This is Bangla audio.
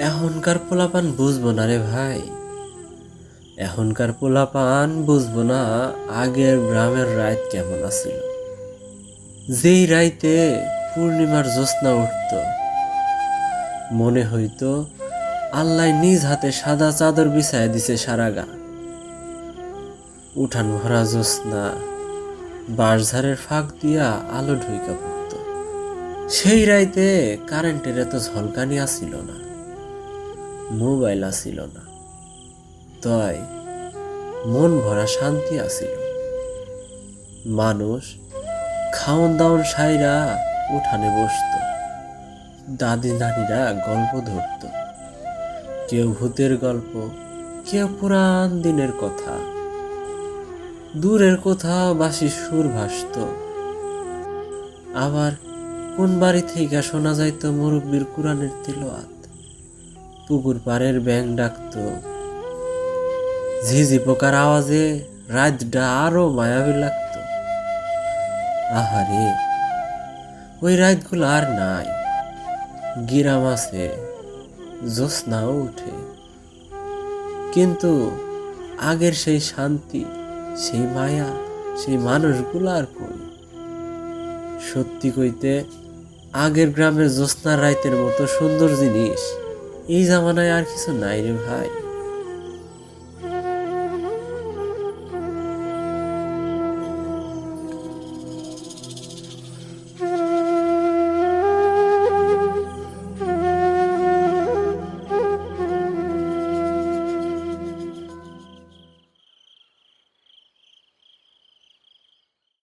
এখনকার পোলাপান বুঝবো না রে ভাই। এখনকার পোলাপান বুঝবো না আগের গ্রামের রাত কেমন আছিল। যেই রাইতে পূর্ণিমার জ্যোৎস্না উঠত, মনে হইতো আল্লাহ নিজ হাতে সাদা চাদর বিছায় দিছে সারা গা। উঠান ভরা জ্যোৎস্না, বাঁশঝাড়ের ফাঁক দিয়া আলো ঢুইকা পড়ত। সেই রাইতে কারেন্টের এত ঝলকানি আসিল না, মোবাইল আসিল না, তাই মন ভরা শান্তি আসিল। মানুষ খাওন দাওন সাইরা উঠানে বসত, দাদি নানিরা গল্প ধরত, কেউ ভূতের গল্প, কেউ পুরান দিনের কথা, দূরের কোথাও বাঁশি সুর ভাসত। আবার কোন বাড়ি থেকে শোনা যাইত মুরব্বীর কুরআনের তিলাওয়াত, পুকুর পাড়ের ব্যাঙ ডাকত, ঝিঝি পোকার আওয়াজে রাতটা আরো মায়াবী লাগতো। আহারে, ওই রাতগুলো আর নাই। গিরাম আছে, জ্যোৎস্নাও উঠে, কিন্তু আগের সেই শান্তি, সেই মায়া, সেই মানুষগুলো আর কই। সত্যি কইতে, আগের গ্রামের জ্যোৎস্নার রাতের মতো সুন্দর জিনিস এই জামানায় আর কিছু নাই রে ভাই।